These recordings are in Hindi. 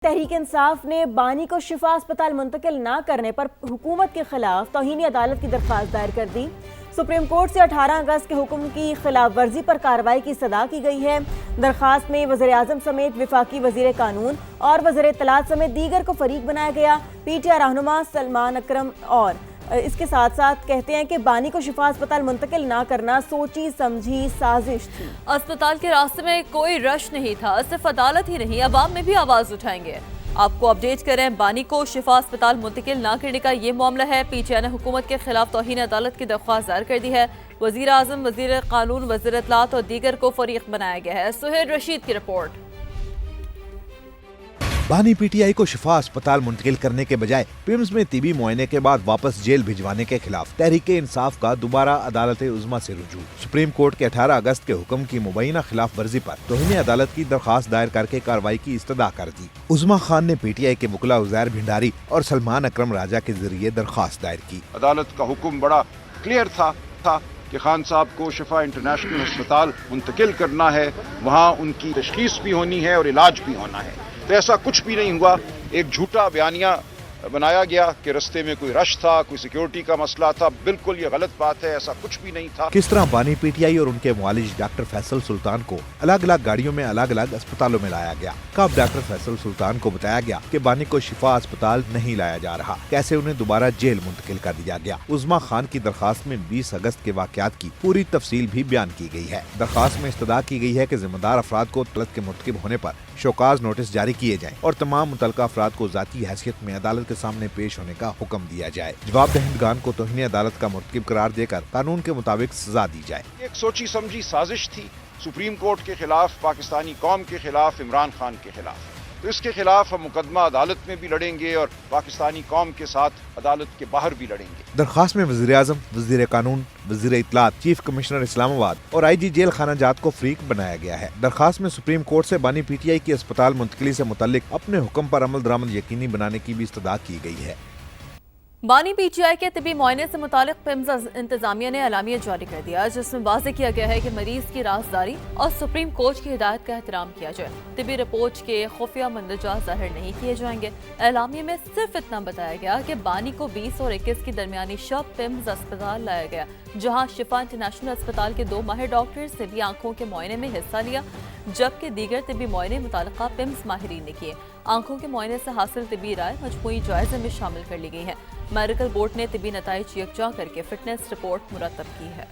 तहरीक इंसाफ ने बानी को शिफा अस्पताल मुंतकिल न करने पर हुकूमत के खिलाफ तौहीन अदालत की दरख्वास्त दायर कर दी। सुप्रीम कोर्ट से 18 अगस्त के हुक्म की खिलाफ वर्जी पर कार्रवाई की सदा की गई है। दरख्वास्त में वज़ीर आज़म समेत वफाकी वज़ीर कानून और वज़ीर इत्तलात समेत दीगर को फरीक बनाया गया। PTI रहनुमा सलमान अकरम और इसके साथ साथ कहते हैं कि बानी को शिफा अस्पताल मुंतकिल ना करना सोची समझी साजिश थी। अस्पताल के रास्ते में कोई रश नहीं था, सिर्फ अदालत ही नहीं अवाम में भी आवाज उठाएंगे। आपको अपडेट करें, बानी को शिफा अस्पताल मुंतकिल ना करने का ये मामला है। PTI ने हुकूमत के खिलाफ तौहीन अदालत की दरख्वास्त दायर कर दी है। वज़ीर आज़म, वज़ीर कानून, वज़ीर इत्तलात और दीगर को फरीक बनाया गया है। सुहेल रशीद की रिपोर्ट। बानी PTI को शिफा अस्पताल मुंतकिल करने के बजाय पिम्स में तिबी मुआयने के बाद वापस जेल भिजवाने के खिलाफ तहरीक इंसाफ का दोबारा अदालत उज़्मा से रुजू। सुप्रीम कोर्ट के 18 अगस्त के हुक्म की मुबैना खिलाफ वर्जी पर तौहीन अदालत की दरख्वास्त दायर करके कार्रवाई की इस्तदा कर दी। उज़्मा खान ने PTI के वकील उज़ैर भिंडारी और सलमान अकरम राजा के जरिए दरख्वास्त दायर की। अदालत का हुक्म बड़ा क्लियर था कि खान साहब को शिफा इंटरनेशनल अस्पताल मुंतकिल करना है, वहाँ उनकी तशखीस भी होनी है और इलाज भी होना है। तो ऐसा कुछ भी नहीं हुआ। एक झूठा बयानिया बनाया गया कि रास्ते में कोई रश था, कोई सिक्योरिटी का मसला था। बिल्कुल ये गलत बात है, ऐसा कुछ भी नहीं था। किस तरह बानी PTI और उनके मुआलिज डॉक्टर फैसल सुल्तान को अलग अलग गाड़ियों में अलग अलग अस्पतालों में लाया गया। कब डॉक्टर फैसल सुल्तान को बताया गया कि बानी को शिफा अस्पताल नहीं लाया जा रहा, कैसे उन्हें दोबारा जेल मुंतकिल कर दिया गया। उज़्मा खान की दरख्वास्त में 20 अगस्त के वाकयात की पूरी तफसील भी बयान की गई है। दरख्वास्त में इस्तदा की गई है कि जिम्मेदार अफराद को तलब के मुर्तकिब होने पर शोकाज नोटिस जारी किए जाएं और तमाम मुतल्लिका अफराद को जाती हैसियत में अदालत के सामने पेश होने का हुक्म दिया जाए। जवाब दहिंदगान को तौहीन अदालत का मुर्तकिब करार देकर कानून के मुताबिक सजा दी जाए। एक सोची समझी साजिश थी सुप्रीम कोर्ट के खिलाफ, पाकिस्तानी कौम के खिलाफ, इमरान खान के खिलाफ। तो इसके खिलाफ हम मुकदमा अदालत में भी लड़ेंगे और पाकिस्तानी कौम के साथ अदालत के बाहर भी लड़ेंगे। दरख्वास्त में वज़ीर आज़म, वज़ीर कानून, वज़ीर इत्तलात, चीफ कमिश्नर इस्लामाबाद और IG जेल खाना जात को फरीक बनाया गया है। दरख्वास्त में सुप्रीम कोर्ट से बानी PTI की अस्पताल मुंतकिली से मुतल्लिक अपने हुक्म पर अमल दरामद यकीनी बनाने की भी इस्तदा की गई है। बानी PTI के तिबी मुआयने से मुतालिक पिम्स इंतजामिया ने एलामिया जारी कर दिया, जिसमें वाज़ेह किया गया है कि मरीज की राजदारी और सुप्रीम कोर्ट की हिदायत का एहतराम किया जाए। तिबी रिपोर्ट के खुफिया मंदरजा जाहिर नहीं किए जाएंगे। एलामिया में सिर्फ इतना बताया गया कि बानी को 20 और 21 की दरमियानी शब पिम्स अस्पताल लाया गया, जहाँ शिफा इंटरनेशनल अस्पताल के 2 माहिर डॉक्टर्स ने भी आंखों के मुआयने में हिस्सा लिया, जबकि दीगर तिबी मुआयने मुतालिका पिम्स माहिरीन ने किए। आंखों के मुआयने से हासिल तिबी राय मजमूई जायजे में शामिल कर ली गई है। मेडिकल बोर्ड ने तिबी नताइज यकजा करके फिटनेस रिपोर्ट मुरतब की है।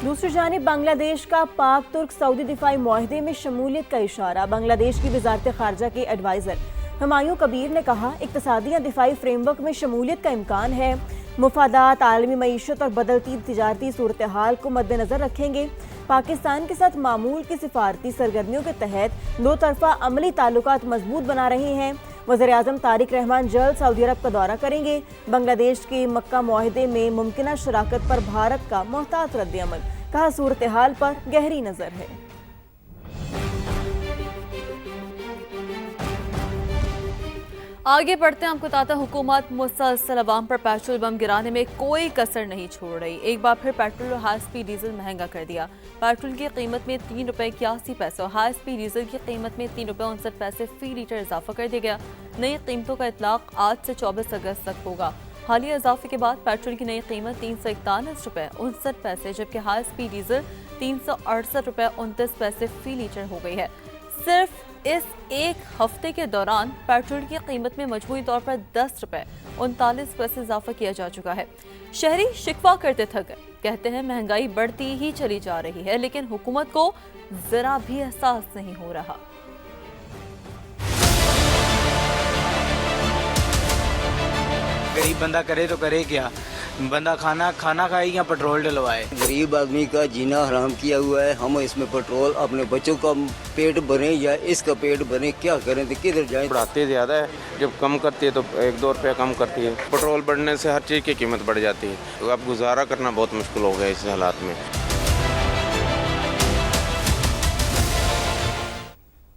दूसरी जानिब बांग्लादेश का पाक तुर्क सऊदी दिफाई मुआहदे में शमूलियत का इशारा। बांग्लादेश की वजारत खारजा के एडवाइजर हुमायूं कबीर ने कहा, इक्तसादी या दिफाई फ्रेमवर्क में शमूलियत का इम्कान है। मुफादात, आलमी मईशत और बदलती तिजारती सूरत हाल को मद्देनजर रखेंगे। पाकिस्तान के साथ मामूल की सिफारती सरगर्मियों के तहत 2 तरफा अमली ताल्लुकात मजबूत बना रहे हैं। वज़ीर आज़म तारिक रहमान जल्द सऊदी अरब का दौरा करेंगे। बांग्लादेश के मक्का मुआहदे में मुमकिना शराकत पर भारत का मोहतात रद्द-ए-अमल, कहा सूरत हाल पर गहरी नजर है। आगे बढ़ते हैं, आपको बताते हैं, हुकूमत मुसलसल अवाम पर पेट्रोल बम गिराने में कोई कसर नहीं छोड़ रही। एक बार फिर पेट्रोल और हाई स्पीड डीजल महंगा कर दिया। पेट्रोल की कीमत में 3 रुपये 81 पैसे और हाई स्पीड डीजल की कीमत में 3 रुपये 59 पैसे फी लीटर इजाफा कर दिया गया। नई कीमतों का इतलाक आज से 24 अगस्त तक होगा। हालिया इजाफे के बाद पेट्रोल की नई कीमत 341 रुपये 59 पैसे, जबकि हाई स्पीड डीजल 368 रुपये 29 पैसे फी लीटर हो गई है। सिर्फ इस एक हफ्ते के दौरान पेट्रोल की कीमत में मजमूई तौर पर 10 रुपये 39 पैसे इजाफा किया जा चुका है। शहरी शिकवा करते थक गए, कहते हैं महंगाई बढ़ती ही चली जा रही है, लेकिन हुकूमत को जरा भी एहसास नहीं हो रहा। गरीब बंदा करे तो करे क्या? बंदा खाना खाए या पेट्रोल डलवाए? गरीब आदमी का जीना हराम किया हुआ है। हम इसमें पेट्रोल अपने बच्चों का पेट भरे या इसका पेट भरे, क्या करें तो किधर जाएं? बढ़ाते ज़्यादा है, जब कम करती है तो 1-2 रुपया कम करती है। पेट्रोल बढ़ने से हर चीज़ की कीमत बढ़ जाती है, तो अब गुजारा करना बहुत मुश्किल हो गया इस हालात में।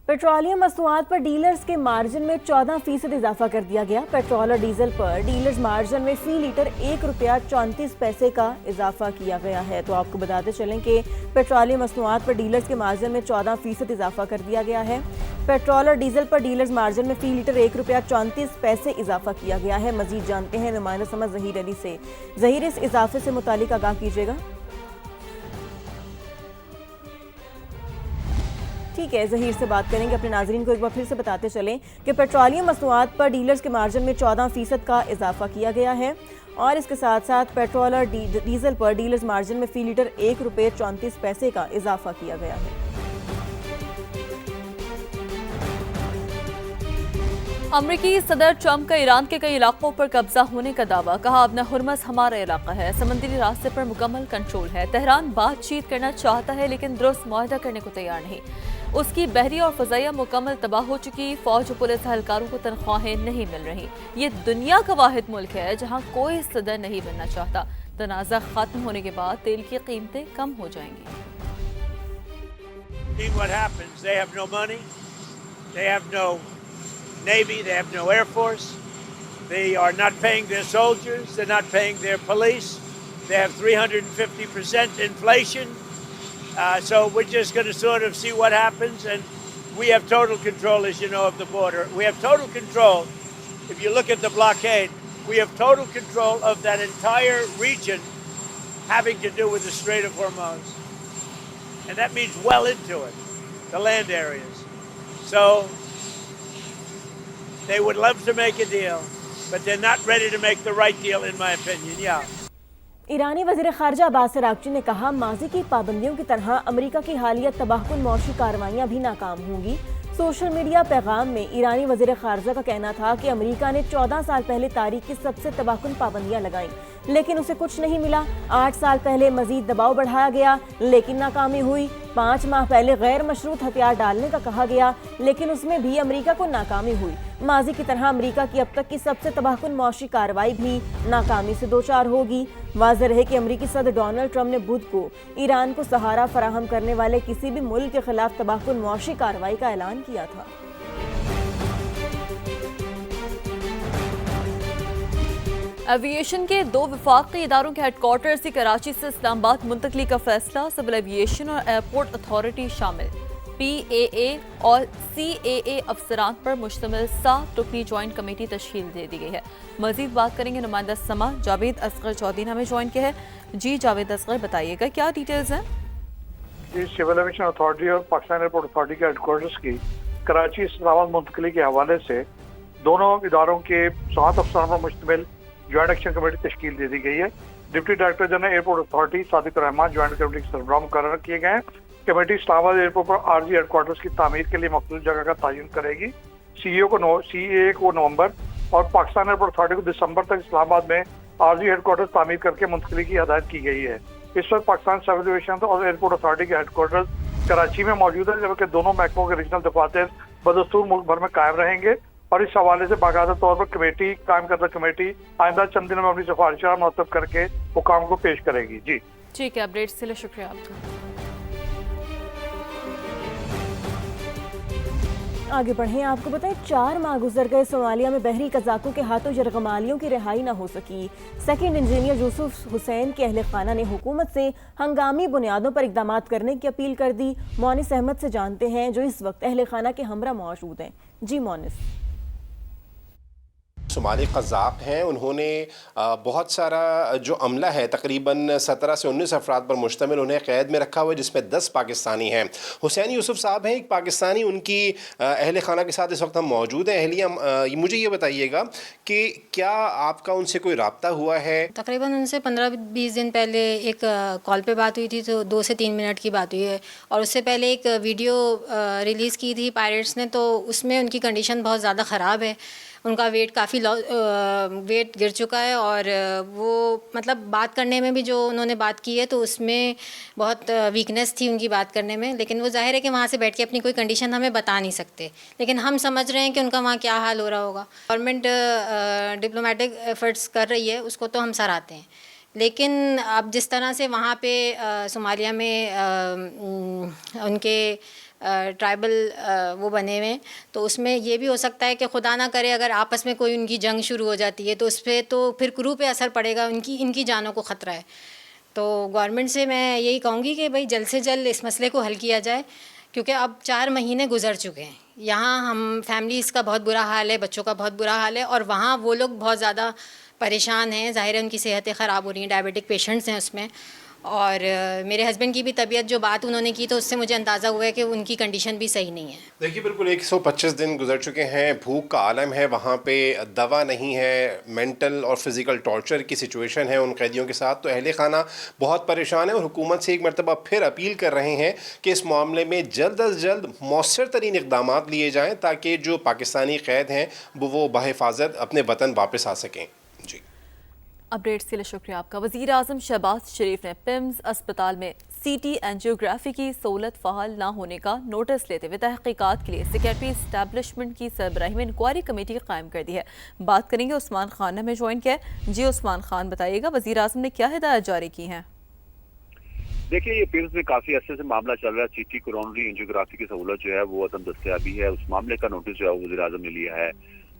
पेट्रोलियम मसनूआत पर डीलर्स के मार्जिन में 14% इजाफा कर दिया गया। पेट्रोल और डीजल पर डीलर्स मार्जिन में फी लीटर ₹1.34 का इजाफा किया गया है। तो आपको बताते चलें कि पेट्रोलियम मसनूआत पर डीलर्स के मार्जिन में 14% इजाफा कर दिया गया है। पेट्रोल और डीजल पर डीलर्स मार्जिन में फी लीटर ₹1.34 इजाफा किया गया है। मजीद जानते हैं नुमाइंदा समझ जहीर अली से। जहीर, इस इजाफे से मुतालिक आगाह कीजिएगा। ठीक है, जहीर से बात करेंगे। अपने नाजरीन को एक बार फिर से बताते चलें कि पेट्रोलियम मसनूआत पर डीलर्स के मार्जिन में 14% का इजाफा किया गया है और इसके साथ साथ पेट्रोल और डीजल पर डीलर्स मार्जिन में फी लीटर ₹1.34 का इजाफा किया गया है। अमरीकी सदर ट्रंप का ईरान के कई इलाकों पर कब्जा होने का दावा। कहा, अपना हुर्मस हमारा इलाका है, समुद्री रास्ते पर मुकम्मल कंट्रोल है। तेहरान बातचीत करना चाहता है लेकिन दुरुस्त मुआहदा करने को तैयार नहीं। उसकी बहरी और फजाइया मुकम्मल तबाह हो चुकी। फौज और पुलिस एहलकारों को तनख्वाहें नहीं मिल रही। ये दुनिया का वाहिद मुल्क है जहाँ कोई सदर नहीं बनना चाहता। तनाज़ा खत्म होने के बाद तेल की कीमतें कम हो जाएंगी। Navy, they have no Air Force, they are not paying their soldiers, they're not paying their police, they have 350% inflation, so we're just going to sort of see what happens, and we have total control, as you know, of the border. We have total control. If you look at the blockade, we have total control of that entire region having to do with the Strait of Hormuz, and that means well into it, the land areas. So they would love to make a deal, but they're not ready to make the right deal, in my opinion. Yeah. ईरानी वज़ीर ख़ारजा अब्बास अराग़ची ने कहा, माजी की पाबंदियों की तरह अमेरिका की हालिया तबाहकुन मौशी कार्रवाइयाँ भी नाकाम होंगी। सोशल मीडिया पैगाम में ईरानी वज़ीर ख़ारजा का कहना था कि अमेरिका ने 14 साल पहले तारीख की सबसे तबाहकुन पाबंदियाँ लगाईं, लेकिन उसे कुछ नहीं मिला। 8 साल पहले मजीद दबाव बढ़ाया गया, लेकिन नाकामी हुई। 5 माह पहले गैर मशरूत हथियार डालने का कहा गया, लेकिन उसमें भी अमेरिका को नाकामी हुई। माजी की तरह अमेरिका की अब तक की सबसे तबाहकुन मौशी कार्रवाई भी नाकामी से दो चार होगी। वाज़ेह रहे कि अमेरिकी सदर डोनाल्ड ट्रंप ने बुध को ईरान को सहारा फराहम करने वाले किसी भी मुल्क के खिलाफ तबाहकुन मौशी कार्रवाई का ऐलान किया था। एविएशन के 2 वफाकी इदारों के हेडक्वार्टर से कराची से इस्लामाबाद मुंतकली का फैसला। सिविल एविएशन और एयरपोर्ट अथॉरिटी शामिल PAA और CAA अफसरान पर मुश्तमिल 7 रुकनी ज्वाइंट कमेटी तश्कील दे दी गई है। मजीद बात करेंगे नुमाइंदा समा जावेद असगर चौधरी हमें ज्वाइन किया है। जी जावेद असगर, बताइएगा क्या डिटेल्स हैं? जी, सिविल एविएशन अथॉरिटी और पाकिस्तान एयरपोर्ट अथॉरिटी के हेडक्वार्टर्स की कराची इस्लामाबाद मुंतकली के हवाले से दोनों इदारों के 7 अफसरान पर मुश्तमिल ज्वाइंट एक्शन कमेटी तश्कील दे दी गई है। Deputy director general airport authority Sadiq Rahman joint committee के सरबराह मुकर्रर किए गए हैं। कमेटी इस्लामाबाद एयरपोर्ट पर आरजी हेडक्वार्टर्स की तामीर के लिए मखसूस जगह का तयन करेगी। CAA को नवंबर और पाकिस्तान एयरपोर्ट अथॉरिटी को दिसंबर तक इस्लामाबाद में आरजी हेडक्वार्टर्स तामीर करके मुंतकली की हदायत की गई है। इस वक्त पाकिस्तान सिविल एविएशन और एयरपोर्ट अथॉरिटी के हेडक्वार्टर्स कराची में मौजूद है, जबकि दोनों महकमों के रीजनल दफातर बदस्तूर मुल्क भर में कायम रहेंगे और इस हवाले से बाकायदा तौर पर कमेटी कायम करदा कमेटी आइंदा चंद दिनों में अपनी सिफारिशें मुरतब करके हुकाम को पेश करेगी। जी ठीक है, अपडेट्स के लिए शुक्रिया आपका। आगे बढ़ें, आपको बताएं 4 माह गुजर गए, सोमालिया में बहरी कज़ाकों के हाथों यरगमालियों की रिहाई न हो सकी। सेकंड इंजीनियर यूसुफ हुसैन के अहले खाना ने हुकूमत से हंगामी बुनियादों पर इकदाम करने की अपील कर दी। मोनिस अहमद से जानते हैं जो इस वक्त अहले खाना के हमरा मौजूद हैं। जी मोनिस। सोमाली क़ज़ाक़ हैं, उन्होंने बहुत सारा जो अमला है तकरीबन 17 से 19 अफराद पर मुश्तमिल उन्हें क़ैद में रखा हुआ है, जिसमें 10 पाकिस्तानी हैं। हुसैन यूसुफ साहब हैं एक पाकिस्तानी, उनकी अहले खाना के साथ इस वक्त हम मौजूद हैं। अहलिया, मुझे ये बताइएगा कि क्या आपका उनसे कोई रब्ता हुआ है? तकरीबन उनसे 15-20 दिन पहले एक कॉल पे बात हुई थी, तो 2 से 3 मिनट की बात हुई है, और उससे पहले एक वीडियो रिलीज़ की थी पायरेट्स ने, तो उसमें उनकी कंडीशन बहुत ज़्यादा ख़राब है। उनका वेट काफ़ी वेट गिर चुका है, और वो मतलब बात करने में भी जो उन्होंने बात की है तो उसमें बहुत वीकनेस थी उनकी बात करने में। लेकिन वो जाहिर है कि वहाँ से बैठ के अपनी कोई कंडीशन हमें बता नहीं सकते, लेकिन हम समझ रहे हैं कि उनका वहाँ क्या हाल हो रहा होगा। गवर्नमेंट डिप्लोमेटिक एफर्ट्स कर रही है, उसको तो हम सराहते हैं, लेकिन अब जिस तरह से वहाँ पे सोमालिया में उनके ट्राइबल वो बने हुए हैं, तो उसमें ये भी हो सकता है कि खुदा ना करे अगर आपस में कोई उनकी जंग शुरू हो जाती है तो उस पर तो फिर क्रू पे असर पड़ेगा, इनकी जानों को ख़तरा है। तो गवर्नमेंट से मैं यही कहूँगी कि भाई जल्द से जल्द इस मसले को हल किया जाए, क्योंकि अब 4 महीने गुजर चुके हैं। यहाँ हम फैमिलीज़ का बहुत बुरा हाल है, बच्चों का बहुत बुरा हाल है, और वहाँ वो लोग बहुत ज़्यादा परेशान हैं। ज़ाहिर है उनकी सेहतें ख़राब हो रही हैं, डायबिटिक पेशेंट्स हैं उसमें। और मेरे हस्बैंड की भी तबीयत, जो बात उन्होंने की तो उससे मुझे अंदाज़ा हुआ है कि उनकी कंडीशन भी सही नहीं है। देखिए बिल्कुल 125 दिन गुजर चुके हैं, भूख का आलम है वहाँ पे, दवा नहीं है, मेंटल और फिज़िकल टॉर्चर की सिचुएशन है उन कैदियों के साथ। तो अहले खाना बहुत परेशान है और हुकूमत से एक मरतबा फिर अपील कर रहे हैं कि इस मामले में जल्द अज जल्द मौसर तरीन इक़दाम लिए जाएँ ताकि जो पाकिस्तानी कैद हैं वो बहिफाजत अपने वतन वापस आ सकें। अपडेट्स के लिए शुक्रिया आपका। वज़ीर आज़म शहबाज शरीफ ने पिम्स अस्पताल में CT एंजियोग्राफी की सहूलत फहाल न होने का नोटिस लेते हुए तहकीकात के लिए सेक्रेटरी इस्टेब्लिशमेंट की सरबराही में इंक्वायरी कमेटी कायम कर दी है। बात करेंगे उस्मान खान ने हमें ज्वाइन किया है। जी उस्मान खान, बताइएगा वज़ीर आज़म ने क्या हिदायत जारी की हैं? देखिए, ये पिम्स में काफी अरसे से मामला चल रहा है। CT कोरोनरी एंजियोग्राफी की सहूलत जो है वो अदम दस्तयाबी है, उस मामले का नोटिस जो है वो वज़ीर आज़म ने लिया है।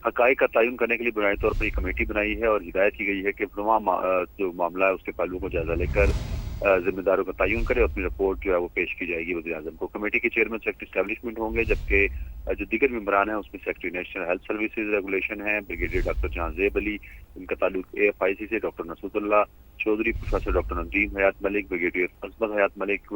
हक़ाइक़ का तयन करने के लिए बुनियादी तौर पर एक कमेटी बनाई है और हिदायत की गई है कि जो मामला है उसके पहलुओं को जायजा लेकर जिम्मेदारों का तयन करे, अपनी रिपोर्ट जो है वो पेश की जाएगी वज़ीर आज़म को। कमेटी के चेयरमैन सेक्रेटरी इस्टेब्लिशमेंट होंगे, जबकि जो दीगर मेंबरान हैं उसमें secretary national health services regulation है ब्रिगेडियर डॉक्टर जहांजेब अली, इनका ताल्लुक AFIC से doctor Nasrullah Chaudhry, professor doctor Nazim Hayat Malik, brigadier Azmat Hayat Malik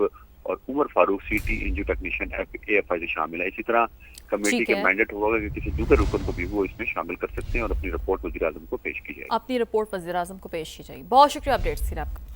और Umar Farooq CT angio technician AFIC शामिल है। इसी तरह कमेटी के मैंडेट होगा कि किसी दूसरे रुकन को भी वो इसमें शामिल कर सकते हैं और अपनी रिपोर्ट वज़ीर आज़म को पेश की जाएगी। अपनी रिपोर्ट वज़ीर आज़म को पेश की जाएगी। बहुत शुक्रिया अपडेट्स के लिए आपका।